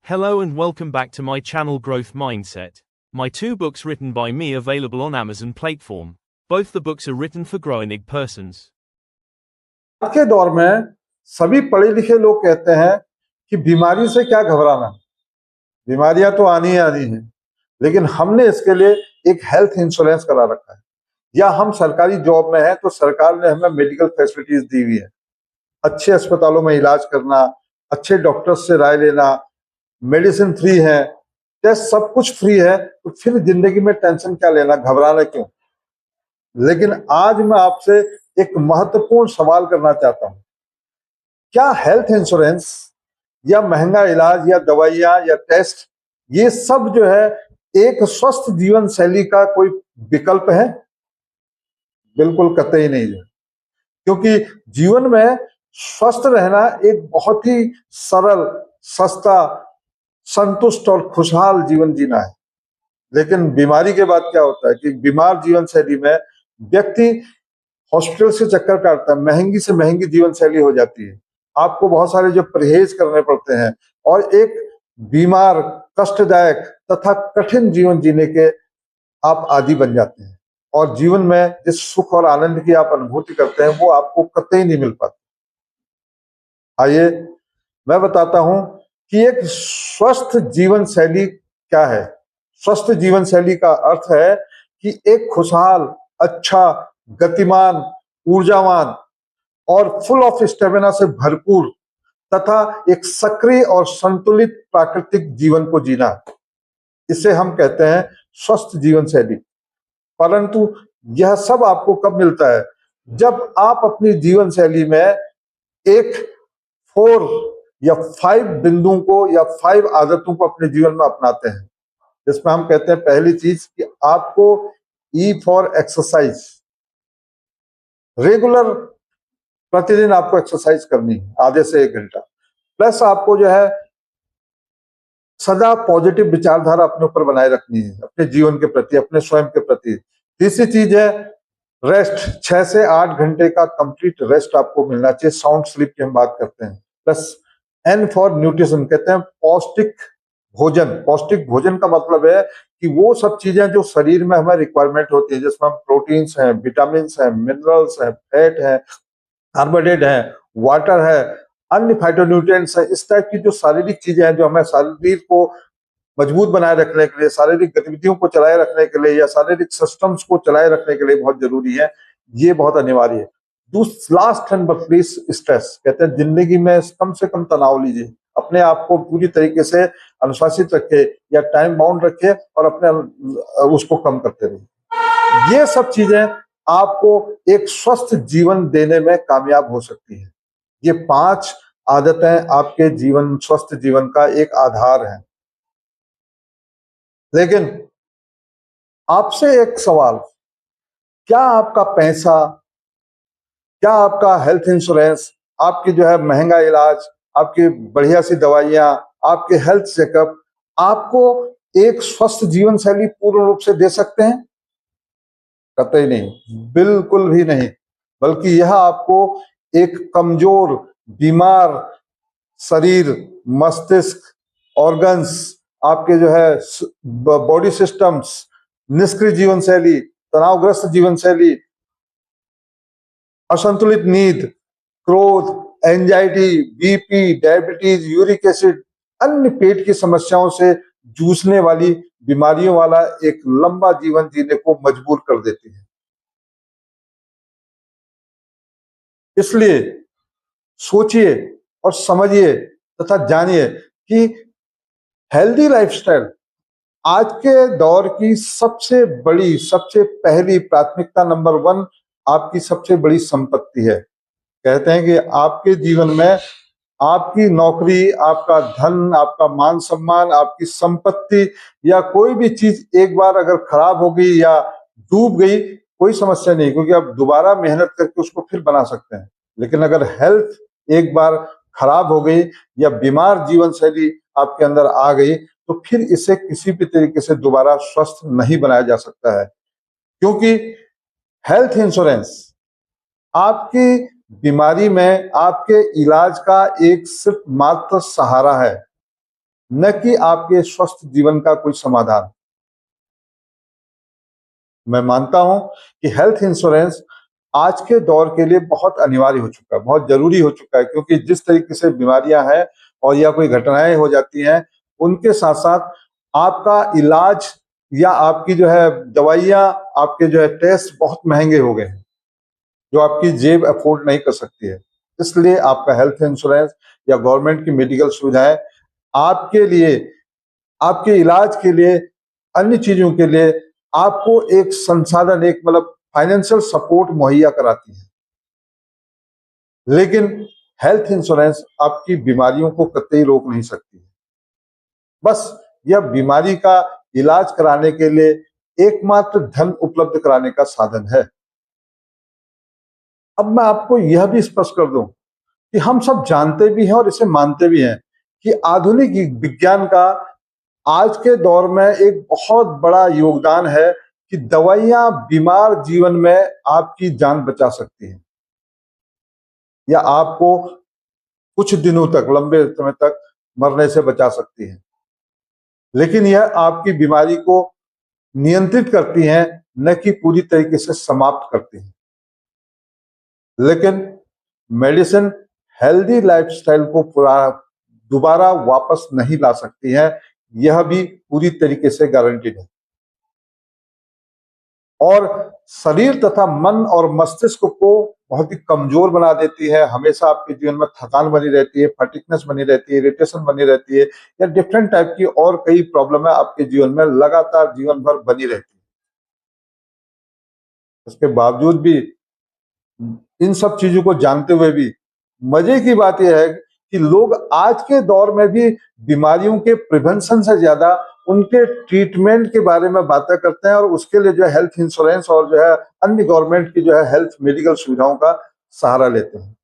Hello and welcome back to my channel Growth Mindset. My two books written by me available on Amazon platform. Both the books are written for growing persons. आज के दौर में सभी पढ़े लिखे लोग कहते हैं कि बीमारी से क्या घबराना, बीमारियां तो आनी ही आनी है, लेकिन हमने इसके लिए एक हेल्थ इंश्योरेंस करा रखा है। या हम सरकारी जॉब में हैं तो सरकार ने हमें मेडिकल फैसिलिटीज दी हुई है, अच्छे अस्पतालों में इलाज करना, अच्छे डॉक्टर्स से राय लेना, मेडिसिन फ्री है, टेस्ट सब कुछ फ्री है, तो फिर जिंदगी में टेंशन क्या लेना, घबराना क्यों। लेकिन आज मैं आपसे एक महत्वपूर्ण सवाल करना चाहता हूं, क्या हेल्थ इंश्योरेंस या महंगा इलाज या दवाइयां या टेस्ट ये सब जो है एक स्वस्थ जीवन शैली का कोई विकल्प है? बिल्कुल कतई नहीं है, क्योंकि जीवन में स्वस्थ रहना एक बहुत ही सरल, सस्ता, संतुष्ट और खुशहाल जीवन जीना है। लेकिन बीमारी के बाद क्या होता है कि बीमार जीवन शैली में व्यक्ति हॉस्पिटल से चक्कर काटता है, महंगी से महंगी जीवन शैली हो जाती है, आपको बहुत सारे जो परहेज करने पड़ते हैं और एक बीमार, कष्टदायक तथा कठिन जीवन जीने के आप आदी बन जाते हैं और जीवन में जिस सुख और आनंद की आप अनुभूति करते हैं वो आपको कतई नहीं मिल पाती। आइए मैं बताता हूं कि एक स्वस्थ जीवन शैली क्या है। स्वस्थ जीवन शैली का अर्थ है कि एक खुशहाल, अच्छा, गतिमान, ऊर्जावान और फुल ऑफ स्टेमिना से भरपूर तथा एक सक्रिय और संतुलित प्राकृतिक जीवन को जीना, इसे हम कहते हैं स्वस्थ जीवन शैली। परंतु यह सब आपको कब मिलता है? जब आप अपनी जीवन शैली में एक 4 या 5 बिंदुओं को या 5 आदतों को अपने जीवन में अपनाते हैं, जिसमें हम कहते हैं पहली चीज कि आपको ई फॉर एक्सरसाइज, रेगुलर प्रतिदिन आपको एक्सरसाइज करनी है आधे से 1 घंटा, प्लस आपको जो है सदा पॉजिटिव विचारधारा अपने ऊपर बनाए रखनी है, अपने जीवन के प्रति, अपने स्वयं के प्रति। तीसरी चीज है रेस्ट, 6 से 8 घंटे का कंप्लीट रेस्ट आपको मिलना चाहिए, साउंड स्लीप की हम बात करते हैं। प्लस एन फॉर न्यूट्रिशन, कहते हैं पौष्टिक भोजन। पौष्टिक भोजन का मतलब है कि वो सब चीजें जो शरीर में हमें रिक्वायरमेंट होती है, जिसमें हम प्रोटीन्स हैं, विटामिन हैं, मिनरल्स हैं, फैट है, कार्बोहाइड्रेट है, वाटर है, अन्य फाइटोन्यूट्रिएंट्स है, इस टाइप की जो शारीरिक चीजें हैं जो हमें शरीर को मजबूत बनाए रखने के लिए, शारीरिक गतिविधियों को चलाए रखने के लिए या शारीरिक सिस्टम्स को चलाए रखने के लिए बहुत जरूरी है, ये बहुत अनिवार्य है। Last and but least stress, कहते हैं जिंदगी में कम से कम तनाव लीजिए, अपने आप को पूरी तरीके से अनुशासित रखे या टाइम बाउंड रखे और अपने उसको कम करते रहिए। ये सब चीजें आपको एक स्वस्थ जीवन देने में कामयाब हो सकती है। ये 5 आदतें आपके जीवन, स्वस्थ जीवन का एक आधार है। लेकिन आपसे एक सवाल, क्या आपका पैसा, क्या आपका हेल्थ इंश्योरेंस, आपकी जो है महंगा इलाज, आपकी बढ़िया सी दवाइयां, आपके हेल्थ चेकअप आपको एक स्वस्थ जीवन शैली पूर्ण रूप से दे सकते हैं? कतई नहीं, बिल्कुल भी नहीं। बल्कि यह आपको एक कमजोर, बीमार शरीर, मस्तिष्क, ऑर्गन्स, आपके जो है बॉडी सिस्टम्स, निष्क्रिय जीवन शैली, तनावग्रस्त जीवन शैली, असंतुलित नींद, क्रोध, anxiety, BP, diabetes, uric acid, अन्य पेट की समस्याओं से जूझने वाली बीमारियों वाला एक लंबा जीवन जीने को मजबूर कर देती है। इसलिए सोचिए और समझिए तथा जानिए कि हेल्दी लाइफस्टाइल आज के दौर की सबसे बड़ी, सबसे पहली प्राथमिकता, नंबर 1 आपकी सबसे बड़ी संपत्ति है। कहते हैं कि आपके जीवन में आपकी नौकरी, आपका धन, आपका मान सम्मान, आपकी संपत्ति या कोई भी चीज एक बार अगर खराब हो गई या डूब गई, कोई समस्या नहीं, क्योंकि आप दोबारा मेहनत करके उसको फिर बना सकते हैं। लेकिन अगर हेल्थ एक बार खराब हो गई या बीमार जीवन शैली आपके अंदर आ गई, तो फिर इसे किसी भी तरीके से दोबारा स्वस्थ नहीं बनाया जा सकता है। क्योंकि हेल्थ इंश्योरेंस आपकी बीमारी में आपके इलाज का एक सिर्फ मात्र सहारा है। न कि आपके स्वस्थ जीवन का कोई समाधान। मैं मानता हूं कि हेल्थ इंश्योरेंस आज के दौर के लिए बहुत अनिवार्य हो चुका है, बहुत जरूरी हो चुका है, क्योंकि जिस तरीके से बीमारियां हैं और या कोई घटनाएं हो जाती हैं, उनके साथ साथ आपका इलाज या आपकी जो है दवाइयां, आपके जो है टेस्ट बहुत महंगे हो गए हैं, जो आपकी जेब अफोर्ड नहीं कर सकती है। इसलिए आपका हेल्थ इंश्योरेंस या गवर्नमेंट की मेडिकल सुविधाएं आपके लिए, आपके इलाज के लिए, अन्य चीजों के लिए आपको एक संसाधन, एक मतलब फाइनेंशियल सपोर्ट मुहैया कराती है। लेकिन हेल्थ इंश्योरेंस आपकी बीमारियों को कतई रोक नहीं सकती है। बस यह बीमारी का इलाज कराने के लिए एकमात्र धन उपलब्ध कराने का साधन है। अब मैं आपको यह भी स्पष्ट कर दूं कि हम सब जानते भी हैं और इसे मानते भी हैं कि आधुनिक विज्ञान का आज के दौर में एक बहुत बड़ा योगदान है कि दवाइयां बीमार जीवन में आपकी जान बचा सकती हैं या आपको कुछ दिनों तक, लंबे समय तक मरने से बचा सकती हैं। लेकिन यह आपकी बीमारी को नियंत्रित करती हैं, न कि पूरी तरीके से समाप्त करती हैं। लेकिन मेडिसिन हेल्दी लाइफस्टाइल को पूरा दोबारा वापस नहीं ला सकती है, यह भी पूरी तरीके से गारंटीड है। और शरीर तथा मन और मस्तिष्क को बहुत ही कमजोर बना देती है। हमेशा आपके जीवन में थकान बनी रहती है, फटीगनेस बनी रहती है, इरिटेशन बनी रहती है, या डिफरेंट टाइप की और कई प्रॉब्लम है आपके जीवन में लगातार जीवन भर बनी रहती है। उसके बावजूद भी, इन सब चीजों को जानते हुए भी, मजे की बात यह है कि लोग आज के दौर में भी बीमारियों के प्रिवेंशन से ज्यादा उनके ट्रीटमेंट के बारे में बातें करते हैं, और उसके लिए जो है हेल्थ इंश्योरेंस और जो है अन्य गवर्नमेंट की जो है हेल्थ मेडिकल सुविधाओं का सहारा लेते हैं।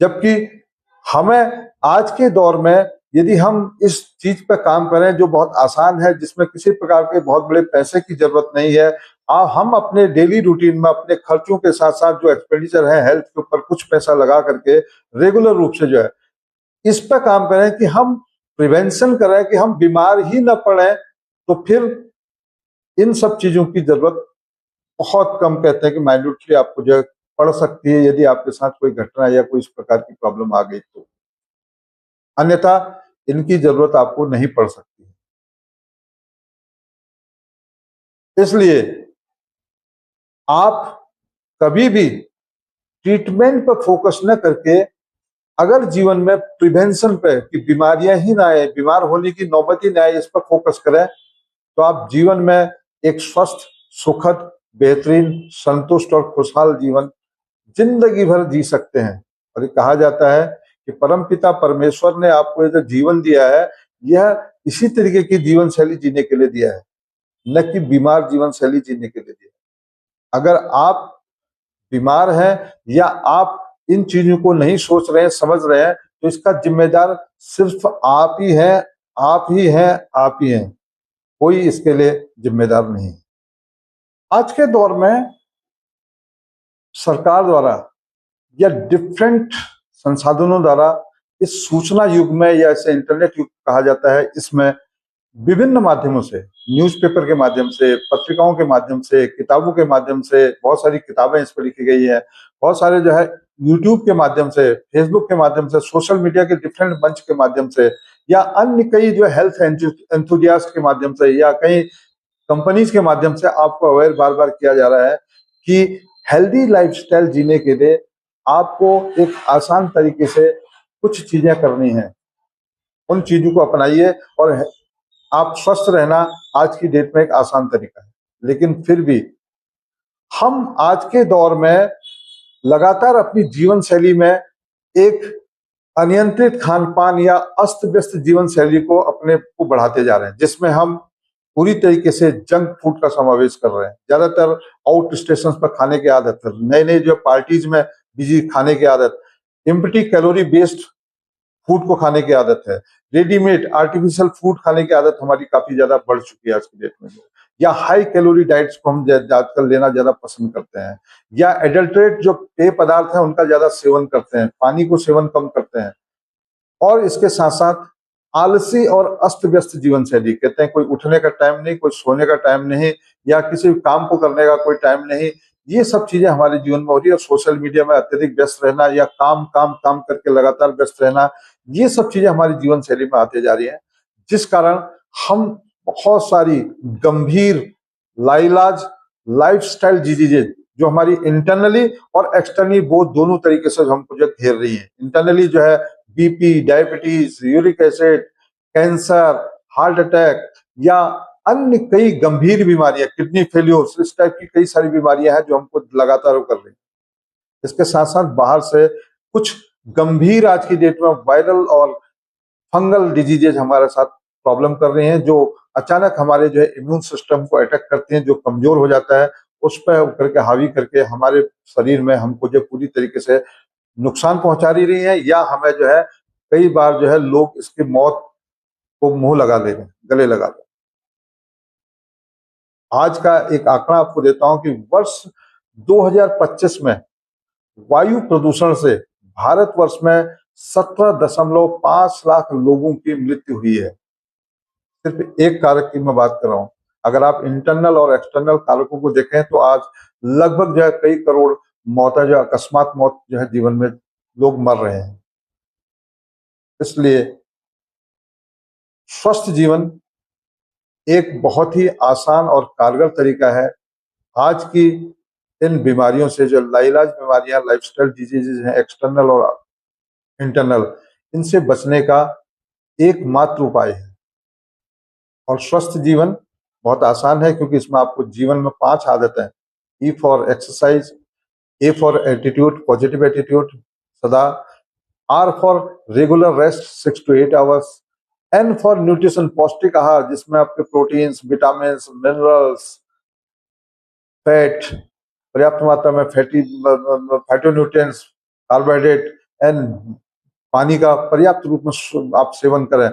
जबकि हमें आज के दौर में, यदि हम इस चीज पर काम करें जो बहुत आसान है, जिसमें किसी प्रकार के बहुत बड़े पैसे की जरूरत नहीं है, हम अपने डेली रूटीन में अपने खर्चों के साथ साथ जो एक्सपेंडिचर है हेल्थ के ऊपर कुछ पैसा लगा करके रेगुलर रूप से जो है इस पर काम करें कि हम प्रिवेंशन करें, कि हम बीमार ही न पड़े, तो फिर इन सब चीजों की जरूरत बहुत कम, कहते हैं कि माइन्यूटली आपको जो है पड़ सकती है, यदि आपके साथ कोई घटना या कोई इस प्रकार की प्रॉब्लम आ गई तो। अन्यथा इनकी जरूरत आपको नहीं पड़ सकती है। इसलिए आप कभी भी ट्रीटमेंट पर फोकस न करके, अगर जीवन में प्रिवेंशन पे, कि बीमारियां ही ना आए, बीमार होने की नौबत ही ना आए, इस पर फोकस करें, तो आप जीवन में एक स्वस्थ, सुखद, बेहतरीन, संतुष्ट और खुशहाल जीवन जिंदगी भर जी सकते हैं। और ये कहा जाता है कि परमपिता परमेश्वर ने आपको ये जो जीवन दिया है, यह इसी तरीके की जीवन शैली जीने के लिए दिया है, न कि बीमार जीवन शैली जीने के लिए दिया है। अगर आप बीमार हैं या आप इन चीजों को नहीं सोच रहे हैं, समझ रहे हैं, तो इसका जिम्मेदार सिर्फ आप ही हैं, आप ही हैं, आप ही हैं। कोई इसके लिए जिम्मेदार नहीं। आज के दौर में सरकार द्वारा या डिफरेंट संसाधनों द्वारा इस सूचना युग में, या इसे इंटरनेट युग कहा जाता है, इसमें विभिन्न माध्यमों से, न्यूज़पेपर के माध्यम से, पत्रिकाओं के माध्यम से, किताबों के माध्यम से, बहुत सारी किताबें इस पर लिखी गई है, बहुत सारे जो है यूट्यूब के माध्यम से, फेसबुक के माध्यम से, सोशल मीडिया के डिफरेंट मंच के माध्यम से, या अन्य कई जो हेल्थ एंथुजियास्ट के माध्यम से, या कई कंपनीज के माध्यम से आपको अवेयर बार बार किया जा रहा है कि हेल्दी लाइफस्टाइल जीने के लिए आपको एक आसान तरीके से कुछ चीजें करनी है। उन चीजों को अपनाइए और आप स्वस्थ रहना आज की डेट में एक आसान तरीका है। लेकिन फिर भी हम आज के दौर में लगातार अपनी जीवन शैली में एक अनियंत्रित खान पान या अस्त व्यस्त जीवन शैली को अपने को बढ़ाते जा रहे हैं, जिसमें हम पूरी तरीके से जंक फूड का समावेश कर रहे हैं। ज्यादातर आउट स्टेशन पर खाने की आदत है, नई नई जो पार्टीज में बिजी खाने की आदत, एम्प्टी कैलोरी बेस्ड फूड को खाने की आदत है, रेडीमेड आर्टिफिशियल फूड खाने की आदत हमारी काफी ज्यादा बढ़ चुकी है आज की डेट में। या हाई कैलोरी डाइट्स को हम आजकल लेना ज्यादा पसंद करते हैं, या एडल्ट्रेट जो पेय पदार्थ है उनका ज्यादा सेवन करते हैं, पानी को सेवन कम करते हैं। और इसके साथ साथ आलसी और अस्त व्यस्त जीवन शैली, कहते हैं कोई उठने का टाइम नहीं, कोई सोने का टाइम नहीं, या किसी काम को करने का कोई टाइम नहीं। ये सब चीजें हमारे जीवन में हो रही है। सोशल मीडिया में अत्यधिक व्यस्त रहना या काम काम काम करके लगातार व्यस्त रहना, ये सब चीजें हमारी जीवन शैली में आते जा रही है, जिस कारण हम बहुत सारी गंभीर लाइलाज लाइफस्टाइल डिजीजेज जो हमारी इंटरनली और एक्सटर्नली वो दोनों तरीके से हमको जो घेर रही है। इंटरनली जो है BP, diabetes, uric acid, cancer, heart attack या अन्य कई गंभीर बीमारियां, किडनी फेल्योर्स, इस टाइप की कई सारी बीमारियां हैं जो हमको लगातार कर रही हैं। इसके साथ साथ बाहर से कुछ गंभीर आज की डेट में वायरल और फंगल डिजीजेज हमारे साथ प्रॉब्लम कर रहे हैं, जो अचानक हमारे जो है इम्यून सिस्टम को अटैक करते हैं, जो कमजोर हो जाता है, उस पर करके हावी करके हमारे शरीर में हमको जो पूरी तरीके से नुकसान पहुंचा रही है, या हमें जो है कई बार जो है लोग इसकी मौत को मुंह लगा ले रहे हैं, गले लगा रहे हैं। आज का एक आंकड़ा आपको देता हूं कि वर्ष 2025 में वायु प्रदूषण से भारतवर्ष में 17.5 लाख लोगों की मृत्यु हुई है। सिर्फ एक कारक की मैं बात कर रहा हूं। अगर आप इंटरनल और एक्सटर्नल कारकों को देखें तो आज लगभग जो है कई करोड़ मौत है, जो अकस्मात मौत जो है जीवन में लोग मर रहे हैं। इसलिए स्वस्थ जीवन एक बहुत ही आसान और कारगर तरीका है आज की इन बीमारियों से, जो लाइलाज बीमारियां, लाइफस्टाइल डिजीजेज हैं, एक्सटर्नल और इंटरनल, इनसे बचने का एकमात्र उपाय है। और स्वस्थ जीवन बहुत आसान है, क्योंकि इसमें आपको जीवन में 5 आदतें, E for exercise, A for attitude, positive attitude सदा, R for regular rest 6 to 8 hours, N for nutrition, पौष्टिक आहार जिसमें आपके प्रोटीन्स, विटामिन, मिनरल्स, फैट, पर्याप्त मात्रा में फाइटोन्यूट्रिएंट्स, कार्बोहाइड्रेट एंड पानी का पर्याप्त रूप में आप सेवन करें।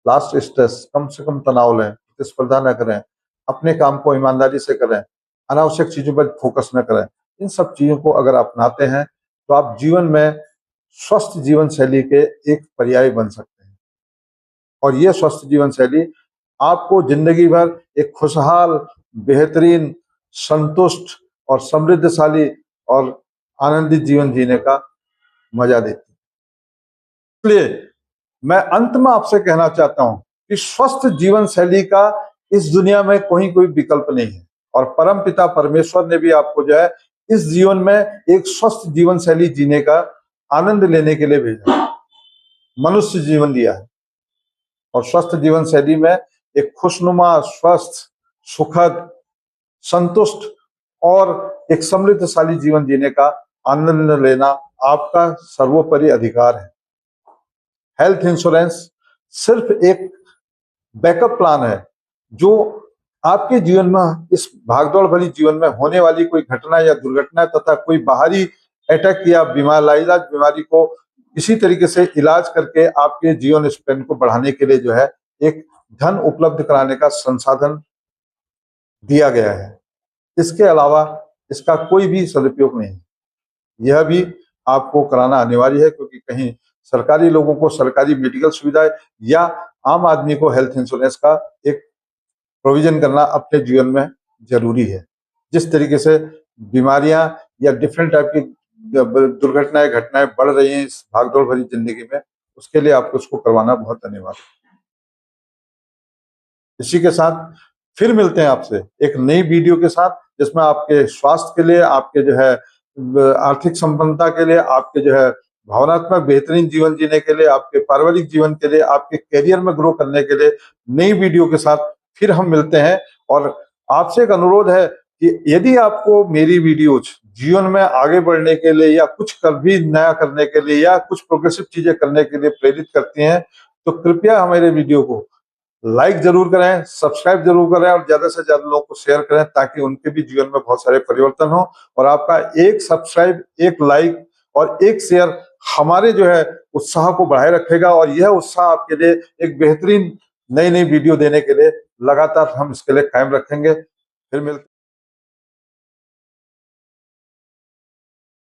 लास्ट, स्ट्रेस, कम से कम तनाव लें, प्रतिस्पर्धा न करें, अपने काम को ईमानदारी से करें, अनावश्यक चीजों पर फोकस न करें। इन सब चीजों को अगर आप अपनाते हैं तो आप जीवन में स्वस्थ जीवन शैली के एक पर्याय बन सकते हैं। और यह स्वस्थ जीवन शैली आपको जिंदगी भर एक खुशहाल, बेहतरीन, संतुष्ट और समृद्धशाली और आनंदित जीवन जीने का मजा देती है। इसलिए मैं अंत में आपसे कहना चाहता हूं कि स्वस्थ जीवन शैली का इस दुनिया में कोई विकल्प नहीं है, और परम पिता परमेश्वर ने भी आपको जो है इस जीवन में एक स्वस्थ जीवन शैली जीने का आनंद लेने के लिए भेजा, मनुष्य जीवन दिया है। और स्वस्थ जीवन शैली में एक खुशनुमा, स्वस्थ, सुखद, संतुष्ट और एक समृद्धशाली जीवन जीने का आनंद लेना आपका सर्वोपरि अधिकार है। हेल्थ इंश्योरेंस सिर्फ एक बैकअप प्लान है, जो आपके जीवन में, इस भागदौड़ भरी जीवन में होने वाली कोई घटना या दुर्घटना तथा कोई बाहरी अटैक या लाइलाज बीमारी को इसी तरीके से इलाज करके आपके जीवन स्पैन को बढ़ाने के लिए जो है एक धन उपलब्ध कराने का संसाधन दिया गया है। इसके अलावा इसका कोई भी सदुपयोग नहीं। यह भी आपको कराना अनिवार्य है, क्योंकि कहीं सरकारी लोगों को सरकारी मेडिकल सुविधा या आम आदमी को हेल्थ इंश्योरेंस का एक प्रोविजन करना अपने जीवन में जरूरी है। जिस तरीके से बीमारियां या डिफरेंट टाइप की दुर्घटनाएं, घटनाएं बढ़ रही हैं इस भागदौड़ भरी जिंदगी में, उसके लिए आपको उसको करवाना बहुत अनिवार्य है। इसी के साथ फिर मिलते हैं आपसे एक नई वीडियो के साथ, जिसमें आपके स्वास्थ्य के लिए, आपके जो है आर्थिक संपन्नता के लिए, आपके जो है भावनात्मक बेहतरीन जीवन जीने के लिए, आपके पारिवारिक जीवन के लिए, आपके करियर में ग्रो करने के लिए नई वीडियो के साथ फिर हम मिलते हैं। और आपसे एक अनुरोध है कि यदि आपको मेरी वीडियोज जीवन में आगे बढ़ने के लिए या कुछ कर भी नया करने के लिए या कुछ प्रोग्रेसिव चीजें करने के लिए प्रेरित करती हैं, तो कृपया हमारे वीडियो को लाइक जरूर करें, सब्सक्राइब जरूर करें और ज्यादा से ज्यादा लोगों को शेयर करें, ताकि उनके भी जीवन में बहुत सारे परिवर्तन हो। और आपका एक सब्सक्राइब, एक लाइक और एक शेयर हमारे जो है उत्साह को बढ़ाए रखेगा, और यह उत्साह आपके लिए एक बेहतरीन नई नई वीडियो देने के लिए लगातार हम इसके लिए कायम रखेंगे। फिर मिलते